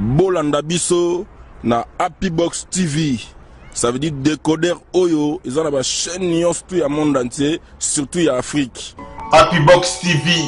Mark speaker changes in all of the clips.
Speaker 1: Bolanda biso na Happy Box TV. Ça veut dire décodeur Oyo. Ils ont la chaîne Nyons tout le monde entier, surtout en Afrique.
Speaker 2: Happy Box TV,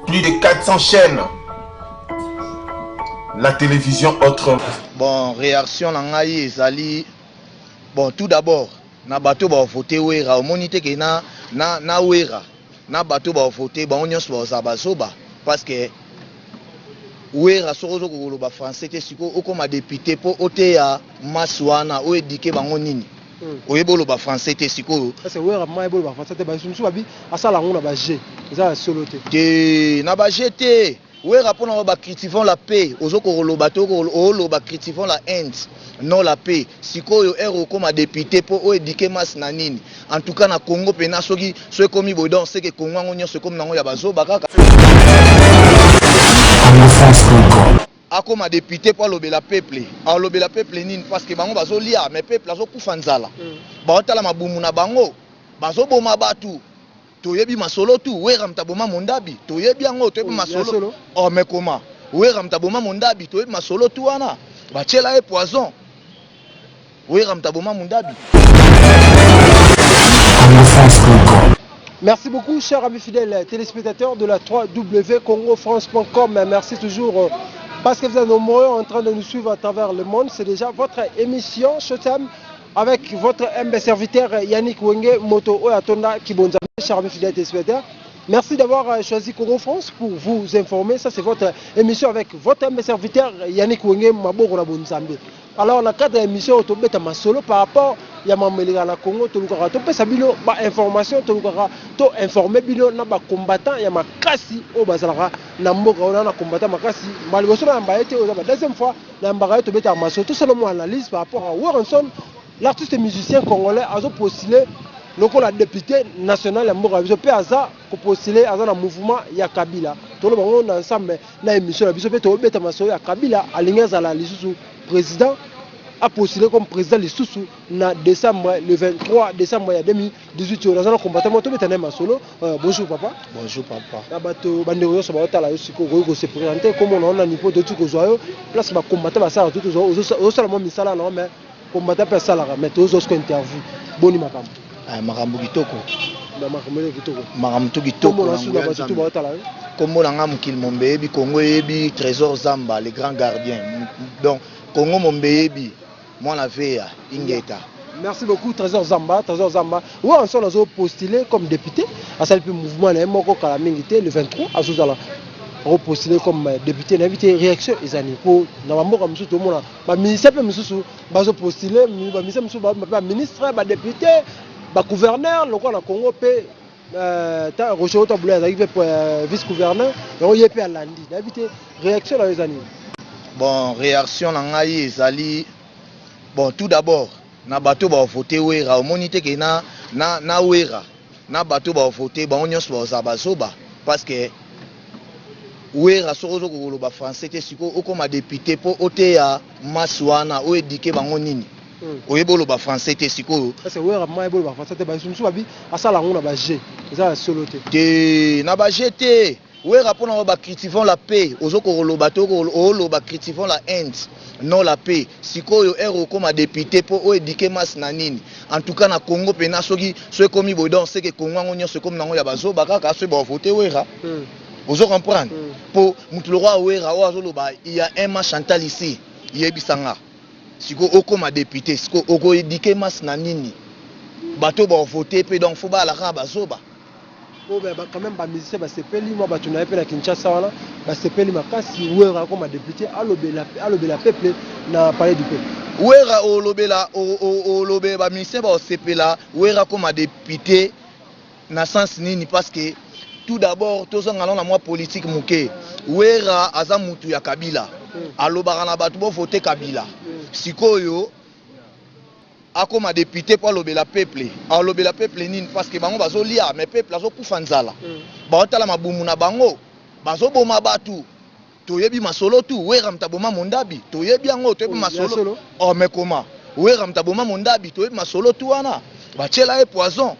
Speaker 2: plus de 400 chaînes. La télévision autre.
Speaker 3: Bon, réaction nangai ezali. Bon, tout d'abord, na bato ba voter wera, monité que na wera. Na bato ba voter ba onyos ba zabazoba parce que wera sorozo ko ba français te siko okoma député po oteya maswana o édiquer bango nini. Oyebolo ba français te siko.
Speaker 4: Parce que wera mai bolo ba français te ba sumsu babi asala ngona ba G. Eza solo te.
Speaker 3: Te na ba GT. Wera pona ba critiquons la paix, ozoko loba to lo ba critiquons la haine. Non la paix. Sikoyo ero comme député pour o édiquer mas nanini. En tout cas na Congo pena soki so komi bodon c'est que Congo ngonyo se comme nango ya bazo bakaka. Ako ma député pour lobela peuple. En lobela peuple nini parce que bango bazo lia mais peuple azo kufa nzala. Ba otala mabumu na bango. Bazo boma batu. Toyebi masolo tu wera mtaboma mondabi. Toyebi yango toyebi masolo. Oh mais comment? Wera mtaboma mondabi toyebi masolo tu wana. Bachela e poison.
Speaker 4: Merci beaucoup, chers amis fidèles téléspectateurs de la 3wcongofrance.com. Merci toujours parce que vous êtes nombreux en train de nous suivre à travers le monde. C'est déjà votre émission Showtime avec votre MB serviteur Yannick Wenge Moto Oyatonda Kibonza. Chers amis fidèles téléspectateurs, merci d'avoir choisi Congo France pour vous informer. Ça, c'est votre émission avec votre MB serviteur Yannick Wenge Maboko Bonzambe. Alors, la cadre émission autobeta masolo par rapport à Mamelika na Congo, tout le monde a sabilo ba information, tout le monde to informer bilo na ba combattant ya makasi au bazalaka na mboka on a combattant makasi malboso na mbaete au deuxième fois na mbaga to beta masolo tout seulement analyse par rapport à Warrenson, l'artiste et musicien congolais a postulé lokola député national ya mboka biso pe aza ko postuler aza na mouvement ya Kabila to le bango na ensemble na émission biso pe to beta masolo ya Kabila alinga la lisusu président a postulé comme président de Soussou na décembre le 23 décembre 2018 on a combattu moto betane masolo. Bonjour papa.
Speaker 3: Bonjour papa.
Speaker 4: Na bato bandero so ba tala yo siko ko se présenter comme on a niveau de tout ko zoyo place ba combattre ba ça tout zo sala mo misala na mais combattre pe sala mais to zo ko interview boni makambo.
Speaker 3: Makambo kitoko.
Speaker 4: Na makambo kitoko.
Speaker 3: Makambo kitoko
Speaker 4: na sula ba tout ba tala.
Speaker 3: Kombo na ngam Kilmombebi Congo yebi Trésor Zamba les grands gardiens. Donc Congo Mombebi moi la veille Ingeta.
Speaker 4: Merci beaucoup Trésor Zamba. Où on s'en a postulé comme député à ce mouvement là moko kala mingité le 23 à Zuzala. On postulé comme député invité réaction ezani ko na mboka musu to mona ba ministre pe musu ba postulé ba ministre musu ba ministre ba député ba gouverneur loko na Congo pe ta Rocheo ta boula arrivé pour vice gouverneur on y pe à Landi invité réaction là ezani.
Speaker 3: Bon, réaction nangai ezali. Bon, tout d'abord, na bato ba voter wera, monité que na wera. Na bato ba voter ba onyos ba zabazoba parce que wera sorozo ko ba français te siko okoma député po oteya maswana o édiquer bango nini. Oyebolo ba français te siko.
Speaker 4: Parce que wera mai bolo ba français te ba sumsu babi asala ngona ba G. Eza solo te.
Speaker 3: Te na ba GT. Wera pona ba critiquons la paix, ozoko loba to lo ba critiquons la haine. Non la paix. Sikoyo ero comme député pour o édiquer mas nanini. En tout cas na Congo pena soki so komi bodon c'est que Congo ngonyo se comme nango ya bazo bakaka so ba voter wera. Vous comprendre? Pour mutulora wera o azoloba il y a un match Chantal ici. Yebisanga. Siko o comme député, siko oko édiquer mas nanini. Bato ba voter pe donc faut ba la ka bazoba.
Speaker 4: Oh ben quand même ba musicien ba sepeli moi ba tuna pe na Kinshasa wana ba sepeli makasi wera comme député alobela peuple na parler du peuple.
Speaker 3: Wera o lobela ba musicien ba sepela wera comme député na sens nini parce que tout d'abord tous en allant na moi politique muke wera aza mutu ya Kabila alobaka na bato bo voter Kabila sikoyo akoma député pour lobela peuple nini parce que bango bazo lia mais peuple azo kufa nzala ba otala mabumu na bango bazo boma batu toyebi masolo tu wera mtaboma mondabi toyebi yango toyebi masolo oh mais comment wera mtaboma mondabi toyebi masolo tu wana bachela e poison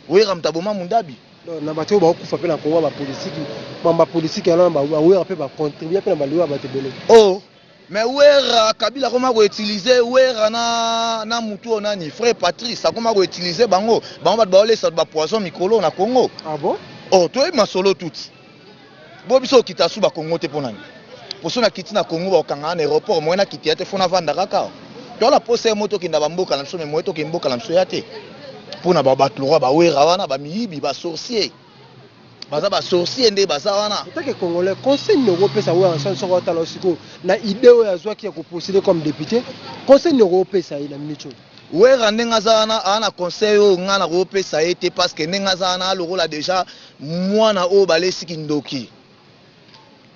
Speaker 3: wera mtaboma mondabi
Speaker 4: na bato ba kufa pe na Congo ba politique alors ba wera pe ba contribuer pe na ba liwa ba tebele.
Speaker 3: Oh mais wera Kabila comment ko utiliser wera na mutu onani frère Patrice comment ko utiliser bango ba olesa ba poison mikolo na Congo.
Speaker 4: Ah bon?
Speaker 3: Oh toi masolo tout. Bo biso kitasu ba Congo te ponani. Poso na kiti na Congo ba kanga na aéroport mo na kiti ate fona vanda kaka. To la pose moto kinda ba mboka na mso me moto ki mboka na mso yate. Pona ba batlora ba wera wana ba miyibi ba sorcier. Baza ba sorcier nde baza wana.
Speaker 4: Tant que Congolais conseil ne repesa wa ensemble sur ta losiko na idée ya zwa ki ya ko postuler comme député conseil ne repesa ina micho.
Speaker 3: Wera ndenga za wana ana conseil o ngana repesa ete parce que ndenga za wana lokola déjà mwana o balesi kindoki.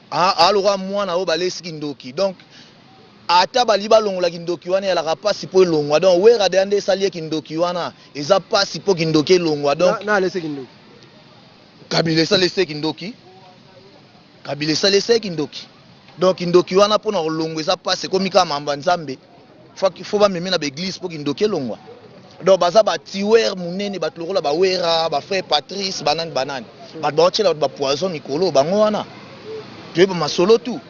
Speaker 3: Alors mwana o balesi kindoki. Donc ata bali balongola kindoki wana ya la pasi po longwa. Donc wera de ande salie kindoki wana eza pasi po kindoki longwa. Donc
Speaker 4: na laisser kindoki.
Speaker 3: Kabila sa laisser kindoki. Kabila sa laisser kindoki. Donc kindoki wana pona longwa eza pasi komika mamba nzambe. Faut ba meme na l'église pour kindoki longwa. Donc baza ba tiwer munene batlokola ba wera ba frère Patrice banane. Ba chela ba poison mikolo bango wana. Tu es ma solo tout.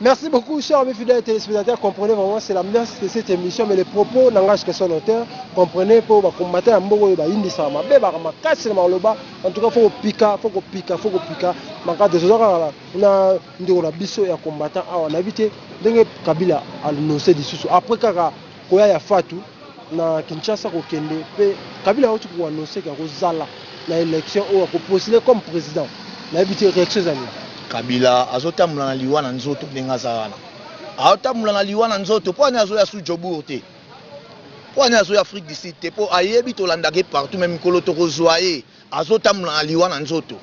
Speaker 4: Merci beaucoup, chers amis fidèles téléspectateurs. Comprenez vraiment, c'est la menace de cette émission, mais les propos n'engagent que son auteur. Comprenez, pour combattre un mot, il ça m'a fait, ma casse, en tout cas, faut piquer. Ma carte de ce genre, on a une biso et un combattant, on a évité de Kabila à l'annoncer du sous. Après, quand il y a Fatou, na Kinshasa, Kabila a annoncé qu'il y a Zala, l'élection, où il a postulé comme président. On a évité réaction.
Speaker 3: Kabila azotamula na liwa na nzoto ndenga za wana. Azotamula na liwa na nzoto po anya zo ya su jobu te. Po anya zo ya Afrique du Sud te po ayebi to landake partout même kolo to kozwaye. Azotamula na liwa na nzoto.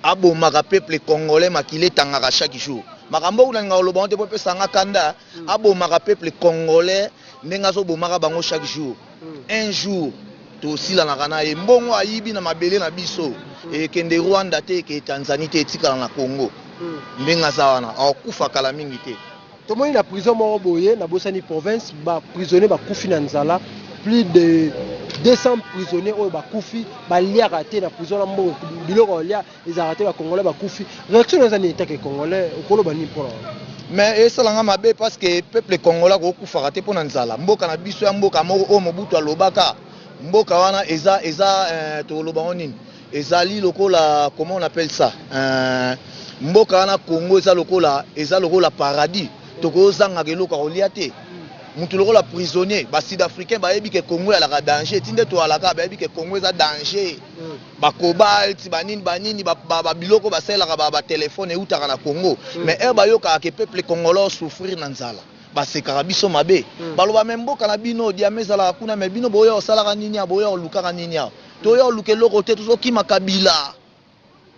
Speaker 3: Abo maka peuple congolais makile tangaka chaque jour. Makambo unanga oloba te po pesa ngakanda. Abo maka peuple congolais ndenga zo bomaka bango chaque jour. Un jour to sila na kana e mbongo ayibi na mabele na biso. Et kende Rwanda te ke Tanzanie te etikala na Congo. Ndenga za wana akufa kala mingi te.
Speaker 4: Tomoni na prison moko boye na Bosani province ba prisonnier ba kufi na nzala plus de 200 prisonniers oyo ba kufi ba liaka te na prison na mbo biloko lia les arrêtés ba congolais ba kufi réaction na zani état que congolais okolo bani pour
Speaker 3: mais esalanga mabe parce que peuple congolais ko kufa te pona nzala mboka na biso ya mboka moko o Mobutu alobaka mboka wana eza to loba nini ezali lokola comment on appelle ça mboka wana Congo eza lokola paradis tokozanga keloko kolia te mutu lokola prisonnier ba sud-africain ba yebi ke Congo ya la danger tinde to alaka ba yebi ke Congo eza danger ba cobalt banini ba biloko ba selaka ba téléphone eutaka na Congo mais ba yoka ke peuple congolais souffrir na nzala basekaka biso mabe baloba memboka na bino diamezala kuna me bino boyo osalaka nini aboyo olukaka nini toyo lukeloko te tozokima Kabila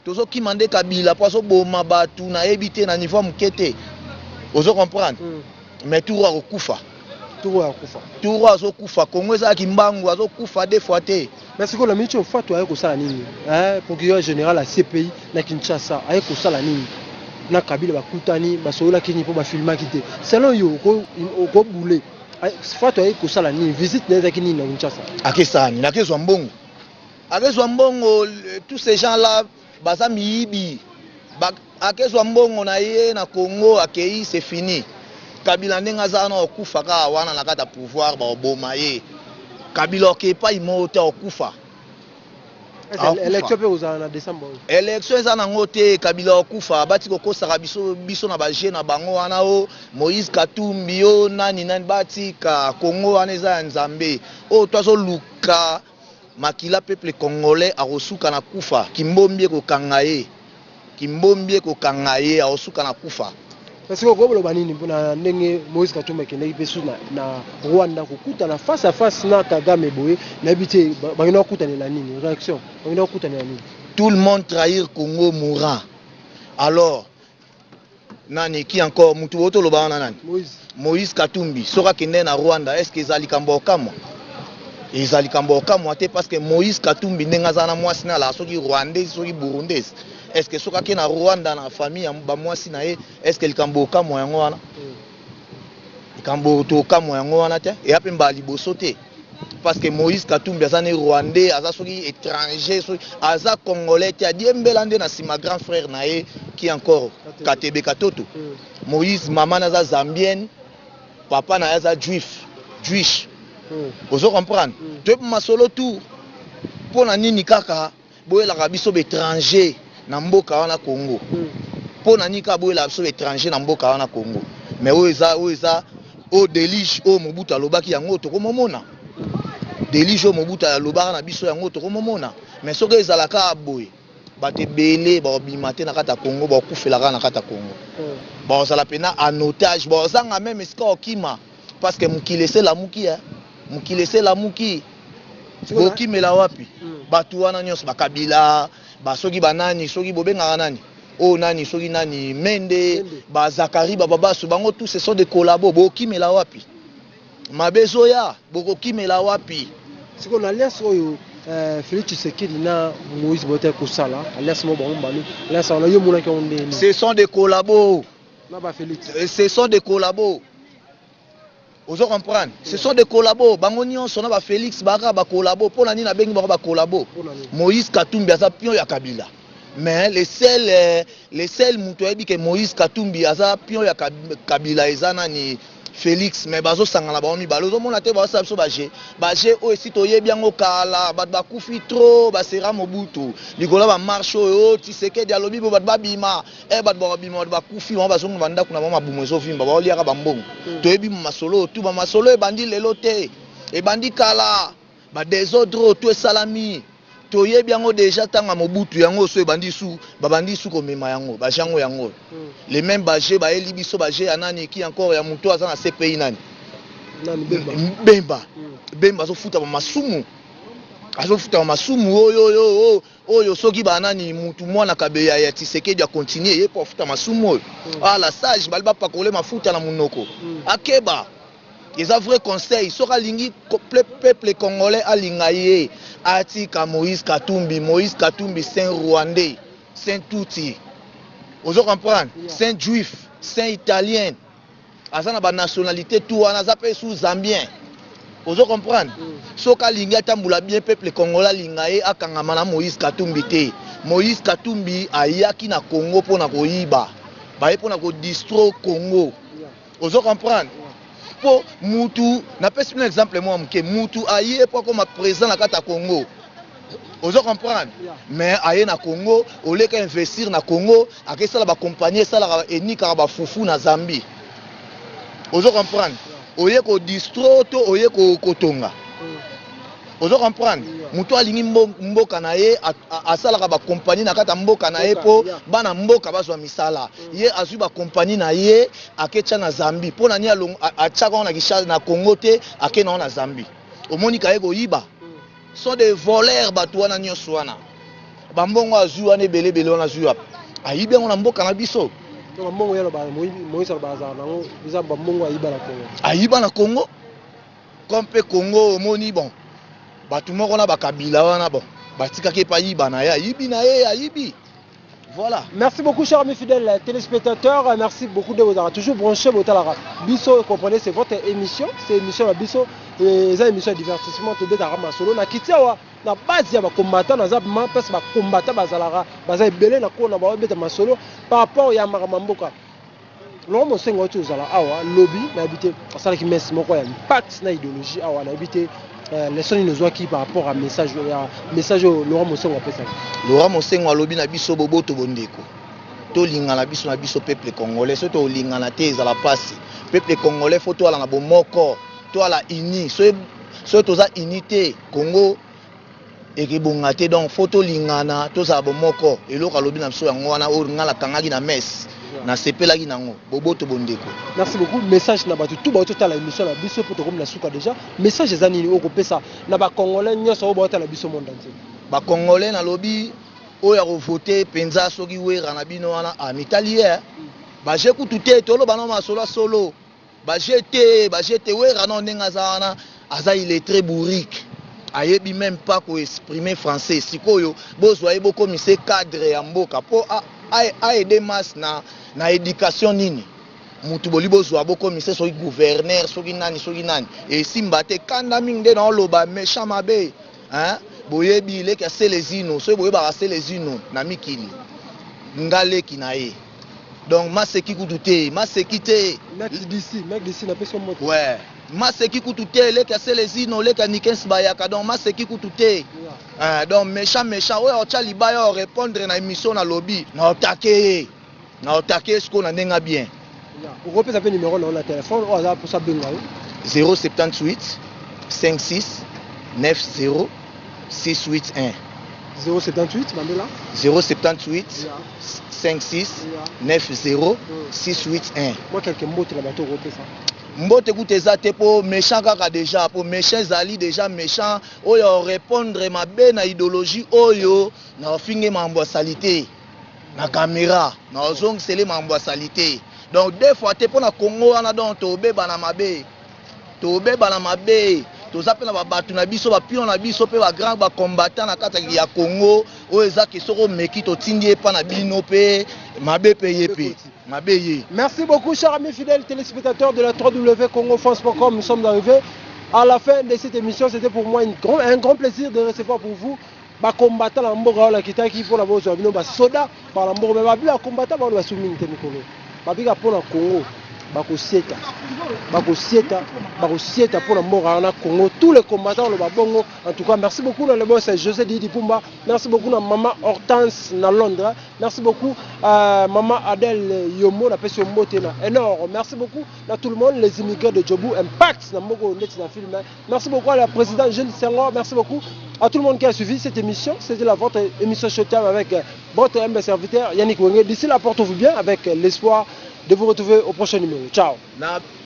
Speaker 3: tozokima nde Kabila poso boma batu na ebité na niveau mukete ozo comprendre mais tout roi okufa Congo eza kimbangu azokufa deux fois te
Speaker 4: merci ko la micho Fatou aye ko sala nini procureur général à CPI na Kinshasa aye ko sala nini na Kabila bakutani basola kini po ba filma kité selon yo ko boule Fatou aye ko sala nini visite na kini na Kinshasa
Speaker 3: akesani na kezwa mbongo tous ces gens là baza miyibi akezwa mbongo na ye na Congo akei c'est fini Kabila ndenga za na okufa ka wana na kata pouvoir ba oboma ye Kabila okepa imota okufa
Speaker 4: élection pe ozana na décembre
Speaker 3: élection eza nango te Kabila okufa bati kokosaka biso na ba jeune na bango wana o Moïse Katumbi o nani bati ka Congo wana eza ya Nzambe o tozo luka makila peuple congolais akosuka na kufa kimbombi kokanga ye akosuka na kufa
Speaker 4: parce que ko boloba nini mpona ndenge Moïse Katumbi akendaki pesu na Rwanda kokutana face à face na Kagame boye na bité bangina kokutanela nini réaction bangina kokutanela nini
Speaker 3: tout le monde trahir Congo mourra alors nani qui encore mutu woto loba nani Moïse Katumbi soka kende na Rwanda est-ce que ezali kambo kamo ezali kambo kamo te parce que Moïse Katumbi ndenga zana mwasi na la soki rwandais soki burundais est-ce que soka ke na Rwanda na famille ya ba mwasi na ye est-ce que likambo kamo yango wana likambo to kamo yango wana te et ape mba liboso te parce que Moïse Katumbi aza né rwandais aza soki étranger soki aza congolais ti adiembela nde na sima grand frère na ye qui encore Katebe Katoto. Moïse maman aza zambienne, papa na aza juif. Vous comprenez? Tu peux masolo tout pour na nini kaka boyelaka biso étranger na mboka wana Congo. Pour na nika boyela biso étranger na mboka wana Congo. Mais oza o délige o Mobutu alobaki yango to komomona. Délige o Mobutu alobaka na biso yango to komomona. Mais soki ezalaka boye bate belé ba bimate na kata Congo ba kufelaka na kata Congo. Ba ozala pena en otage ba ozanga même esika okima parce que mukilese la muki hein. Mukilese la muki. Bokimela wapi? Batu wana nyonso bakabila ba soki banani soki bobenga nani? Oh nani soki nani Mende ba Zakari ba Babasu bango tous ce sont des collabos bokimela wapi? Mabezoya bokimela wapi?
Speaker 4: C'est qu'on alliance oyo Félix Tshisekedi na Moïse Bote Kosala alliance mo bango balu alliance on yo mona ki on ndeni.
Speaker 3: Ce sont des collabos.
Speaker 4: Na ba Félix.
Speaker 3: Ce sont des collabos. Vous comprenez? Ce sont des collabos. Bango nyonso na ba Félix baka ba collabo pona nini na bengi ba collabo. Moïse Katumbi aza pion ya Kabila. Mais les seuls mutuebi que Moïse Katumbi aza pion ya Kabila ezana ni Félix mais bazo sangala ba mi balozo mona te ba sa biso baje o esito yebi yango kala bat ba kufi trop ba sera Mobutu likola ba marche o Tshisekedi alobi bo bat ba bima bat ba bima ba kufi on ba zonga banda kuna mama bumo zo vimba ba liaka ba mbongo to yebi masolo tu ba masolo e bandi lelo te e bandi kala ba désordre to salami to yebi yango déjà tanga Mobutu yango so e bandi su ba bandi su ko mema yango ba jango yango les mêmes baje ba eli biso baje anani qui encore ya muto aza na CPI nani Bemba zo futa ba masumu azo futa ba masumu oyo soki ba nani mutu mwana kabeya ya Tshisekedi a continuer ye pour futa masumu la sage balba pa koler mafuta na munoko akeba les vrais conseils soka lingi peuple congolais alingaye atika Moïse Katumbi c'est un rwandais c'est un touti. Vous comprenez? C'est un juif, c'est un italien. Azana ba nationalité tout wana zape sous zambien. Vous comprenez? Soka linga tambula bien peuple congolais lingaye akangama na Moïse Katumbi te. Moïse Katumbi ayaki na Congo pona koyiba. Ba pona ko distro Congo. Vous comprenez? Po mutu na pesi un exemple moi mke mutu aye po comme présent na kata Congo. Vous comprenez? Mais aye na Congo, au lieu d'investir na Congo, akesala ba compagnie sala enika ba fufu na Zambie. Vous comprenez? Au lieu ko distro to au lieu ko kotonga. Vous comprenez? Mutu alingi mboka na ye asala ba compagnie na kata mboka na ye po bana mboka bazwa misala. Ye azu ba compagnie na ye akecha na Zambie. Po na ni achaka na kisha na Congo te akena na Zambie. Omoni ka ye ko yiba. Sont des voleurs batouana nyoswana bambongo azu ane belebele wana azu ayibe ngona mboka na biso
Speaker 4: to bambongo yalo ba Moïse baza nango biza bambongo
Speaker 3: ayiba na Congo kompe Congo omoni bon batu moko na bakabila wana bon batika ke pa yiba na ya yibi na ye ayibi. Voilà.
Speaker 4: Merci beaucoup, chers amis fidèles téléspectateurs. Merci beaucoup de vous avoir toujours branché au Talara. Bisso, comprenez, c'est votre émission. C'est émission à Bisso. C'est une émission de divertissement. Tout le monde solo. Na kitiawa na base ya combattant na zabma parce ba combattant bazalara bazay belé na ko na ba beta masolo par rapport ya maramamboka. L'homme sengo tu zala awa lobby na habité ça qui messe moko ya impact na idéologie awa na habité les sons nous ont qui par rapport à message Laurent Mosengo appelle ça.
Speaker 3: Laurent Mosengo lobby na biso boboto bondeko. To linga na biso peuple congolais, to linga na te za la passe. Peuple congolais faut to ala na bomoko, to ala uni, so to za unité Congo et que bongate donc faut to linga na to za bomoko. Eloko lobby na biso yango wana o ngala kangaki na messe. Na sepelaki nango boboto bondeko.
Speaker 4: Merci beaucoup. Message na batu tout bato ta la émission na biso pour comme la souka déjà. Message za nini o kopesa na ba congolais nyoso bato la biso monde entier.
Speaker 3: Ba congolais na lobby o ya voter penza soki wera na bino wana a mitalier. Ba je kututé to lo bana ma solo. Ba jete wera na ndenga za wana aza il est très bourrique. Ayebi même pas ko exprimer français. Sikoyo bozwa boko mise cadre ya mboka po a aider masse na éducation nini mutu boli bozwa bokomise soki gouverneur soki nani esimba te kanda mingi nde na oloba méchant mabe boyebi leki asele zino soki boyebaka asele zino na mikili ngaleki na ye donc maseki kutu te maseki te
Speaker 4: mec d'ici na peso moto
Speaker 3: ouais maseki kutu te leki asele zino leki anikens bayaka donc maseki kutu te donc méchant oyo otya libaya o répondre na émission na lobby na otake esko na ndenga bien.
Speaker 4: Vous reprenez un numéro dans le téléphone, ou alors pour ça,
Speaker 3: 078 56 90 681.
Speaker 4: 078, Mamela
Speaker 3: 078 56 90 681.
Speaker 4: Moi, quelques mots, tu l'as battu, reprenez ça.
Speaker 3: Mbote kuteza te po méchant kaka déjà po méchant zali déjà méchant oyo répondre mabe na idéologie oyo na finge mambo salité na caméra na ozong sele mambo salité. Donc deux fois te pona Congo wana donc tobeba na mabe toza pe na babatu na biso ba pion na biso pe ba grand ba combattant na kata ya Congo o ezaki soko meki to tindie pa na bino pe mabe pe yepe mabe ye.
Speaker 4: Merci beaucoup chers amis fidèles téléspectateurs de la 3W-CongoFrance.com. Nous sommes arrivés à la fin de cette émission. C'était pour moi un grand plaisir de recevoir pour vous ba combattant la mboka la kitaki pour la bozo bino ba soda par la mboka ba bi combattant ba ba sumi te mikolo ba bi ka pour la Congo bakosieta pour la mboka na Congo tous les combattants le babongo. En tout cas merci beaucoup le boss José Didi Pumba, merci beaucoup na maman Hortense na Londres, merci beaucoup maman Adèle Yomo na pesi mbote na énorme, merci beaucoup à tout le monde les immigrés de Djobou Impact na mboko net na film, merci beaucoup à la présidente Jeanne Senghor, merci beaucoup à tout le monde qui a suivi cette émission. C'était votre émission Showtime avec votre humble serviteur Yannick Wenge. D'ici là, portez-vous bien avec l'espoir de vous retrouver au prochain numéro. Ciao.